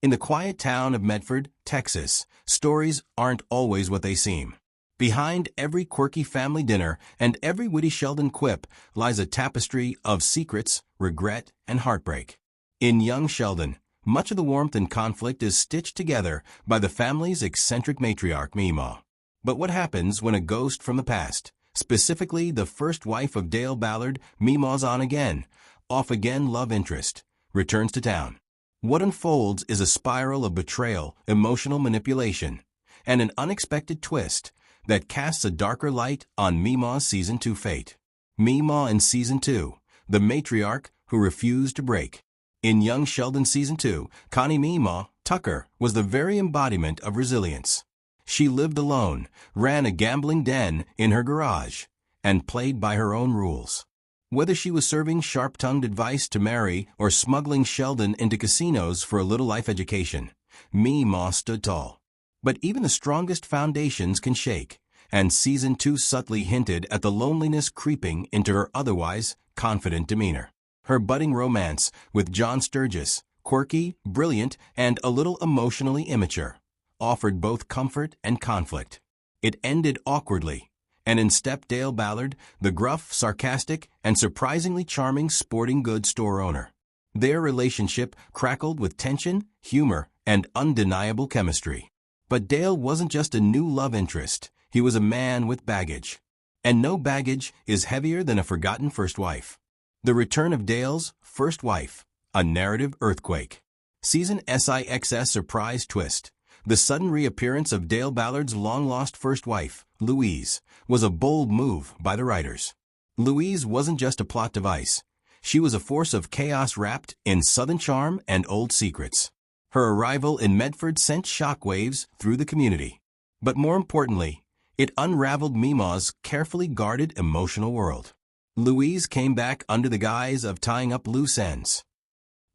In the quiet town of Medford, Texas, stories aren't always what they seem. Behind every quirky family dinner and every witty Sheldon quip lies a tapestry of secrets, regret, and heartbreak. In young Sheldon, much of the warmth and conflict is stitched together by the family's eccentric matriarch Meemaw. But what happens when a ghost from the past, specifically the first wife of Dale Ballard, Meemaw's on-again, off-again love interest, returns to town? What unfolds is a spiral of betrayal, emotional manipulation, and an unexpected twist that casts a darker light on Meemaw's Season 2 fate. Meemaw in Season 2, the matriarch who refused to break. In young Sheldon Season 2, Connie Meemaw Tucker was the very embodiment of resilience. She lived alone, ran a gambling den in her garage, and played by her own rules. Whether she was serving sharp-tongued advice to Mary or smuggling Sheldon into casinos for a little life education, Meemaw stood tall. But even the strongest foundations can shake, and Season 2 subtly hinted at the loneliness creeping into her otherwise confident demeanor. Her budding romance with John Sturgis, quirky, brilliant, and a little emotionally immature, offered both comfort and conflict. It ended awkwardly, and in stepped Dale Ballard, the gruff, sarcastic, and surprisingly charming sporting goods store owner. Their relationship crackled with tension, humor, and undeniable chemistry. But Dale wasn't just a new love interest, he was a man with baggage. And no baggage is heavier than a forgotten first wife. The return of Dale's first wife, a narrative earthquake. Season SIX's surprise twist. The sudden reappearance of Dale Ballard's long-lost first wife, Louise, was a bold move by the writers. Louise wasn't just a plot device. She was a force of chaos wrapped in Southern charm and old secrets. Her arrival in Medford sent shockwaves through the community. But more importantly, it unraveled Meemaw's carefully guarded emotional world. Louise came back under the guise of tying up loose ends.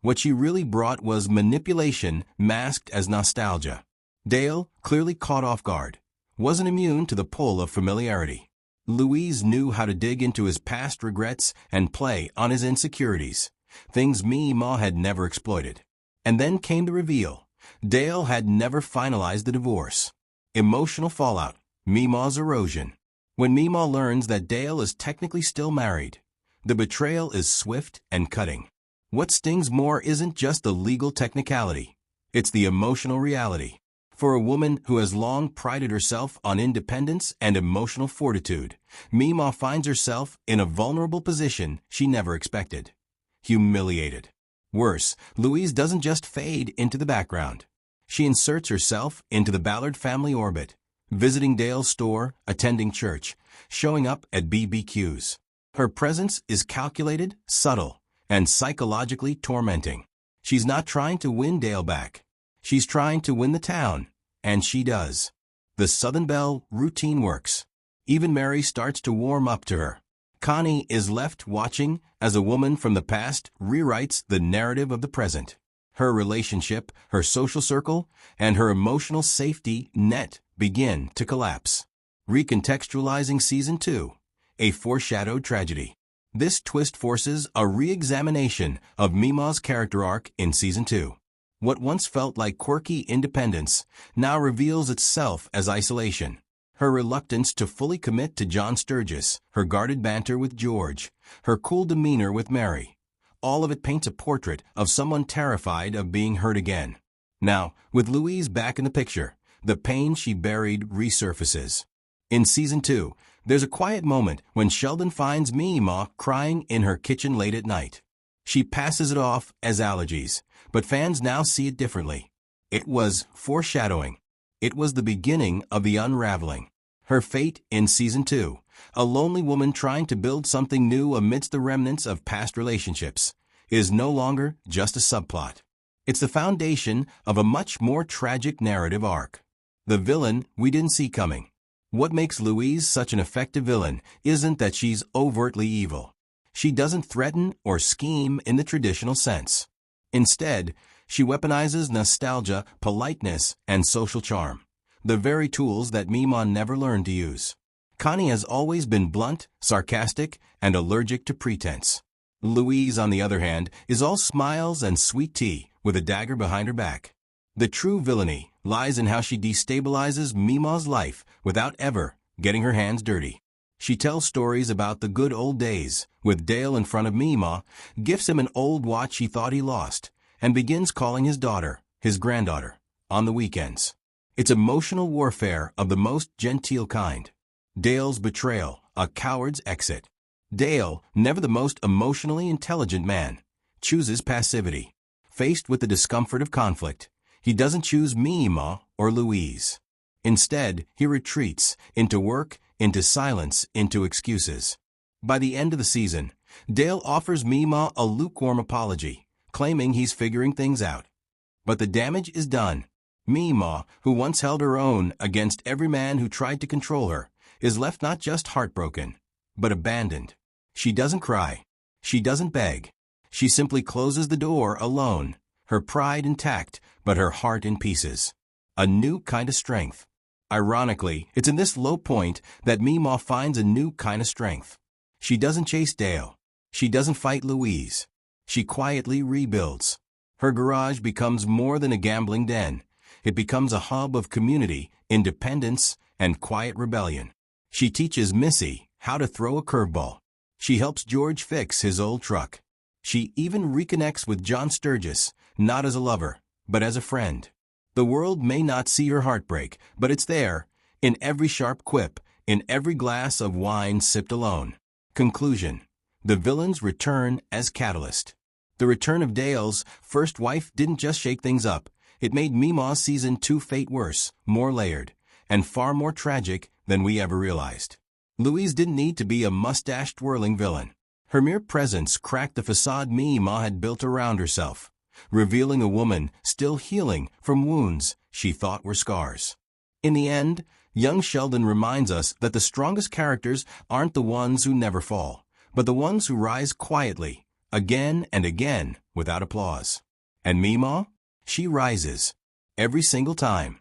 What she really brought was manipulation masked as nostalgia. Dale, clearly caught off guard, wasn't immune to the pull of familiarity. Louise knew how to dig into his past regrets and play on his insecurities, things Meemaw had never exploited. And then came the reveal. Dale had never finalized the divorce. Emotional fallout, Meemaw's erosion. When Meemaw learns that Dale is technically still married, the betrayal is swift and cutting. What stings more isn't just the legal technicality, it's the emotional reality. For a woman who has long prided herself on independence and emotional fortitude, Meemaw finds herself in a vulnerable position she never expected. Humiliated. Worse, Louise doesn't just fade into the background. She inserts herself into the Ballard family orbit, visiting Dale's store, attending church, showing up at BBQs. Her presence is calculated, subtle, and psychologically tormenting. She's not trying to win Dale back. She's trying to win the town, and she does. The Southern Belle routine works. Even Mary starts to warm up to her. Connie is left watching as a woman from the past rewrites the narrative of the present. Her relationship, her social circle, and her emotional safety net begin to collapse. Recontextualizing Season 2, a foreshadowed tragedy. This twist forces a re-examination of Meemaw's character arc in Season 2. What once felt like quirky independence now reveals itself as isolation. Her reluctance to fully commit to John Sturgis, her guarded banter with George, her cool demeanor with Mary. All of it paints a portrait of someone terrified of being hurt again. Now, with Louise back in the picture, the pain she buried resurfaces. In Season 2, there's a quiet moment when Sheldon finds Meemaw crying in her kitchen late at night. She passes it off as allergies, but fans now see it differently. It was foreshadowing. It was the beginning of the unraveling. Her fate in Season 2, a lonely woman trying to build something new amidst the remnants of past relationships, is no longer just a subplot. It's the foundation of a much more tragic narrative arc. The villain we didn't see coming. What makes Louise such an effective villain isn't that she's overtly evil. She doesn't threaten or scheme in the traditional sense. Instead, she weaponizes nostalgia, politeness, and social charm, the very tools that Meemaw never learned to use. Connie has always been blunt, sarcastic, and allergic to pretense. Louise, on the other hand, is all smiles and sweet tea with a dagger behind her back. The true villainy lies in how she destabilizes Meemaw's life without ever getting her hands dirty. She tells stories about the good old days with Dale in front of Meemaw, gifts him an old watch he thought he lost, and begins calling his daughter, his granddaughter, on the weekends. It's emotional warfare of the most genteel kind. Dale's betrayal, a coward's exit. Dale, never the most emotionally intelligent man, chooses passivity. Faced with the discomfort of conflict, he doesn't choose Meemaw or Louise. Instead, he retreats into work, into silence, into excuses. By the end of the season, Dale offers Meemaw a lukewarm apology, claiming he's figuring things out. But the damage is done. Meemaw, who once held her own against every man who tried to control her, is left not just heartbroken, but abandoned. She doesn't cry. She doesn't beg. She simply closes the door alone, her pride intact, but her heart in pieces. A new kind of strength. Ironically, it's in this low point that Meemaw finds a new kind of strength. She doesn't chase Dale. She doesn't fight Louise. She quietly rebuilds. Her garage becomes more than a gambling den. It becomes a hub of community, independence, and quiet rebellion. She teaches Missy how to throw a curveball. She helps George fix his old truck. She even reconnects with John Sturgis, not as a lover, but as a friend. The world may not see her heartbreak, but it's there, in every sharp quip, in every glass of wine sipped alone. Conclusion. The villains return as catalyst. The return of Dale's first wife didn't just shake things up. It made Meemaw's Season 2 fate worse, more layered, and far more tragic than we ever realized. Louise didn't need to be a mustache-twirling villain. Her mere presence cracked the facade Meemaw had built around herself, revealing a woman still healing from wounds she thought were scars. In the end, young Sheldon reminds us that the strongest characters aren't the ones who never fall, but the ones who rise quietly, again and again, without applause. And Meemaw? She rises. Every single time.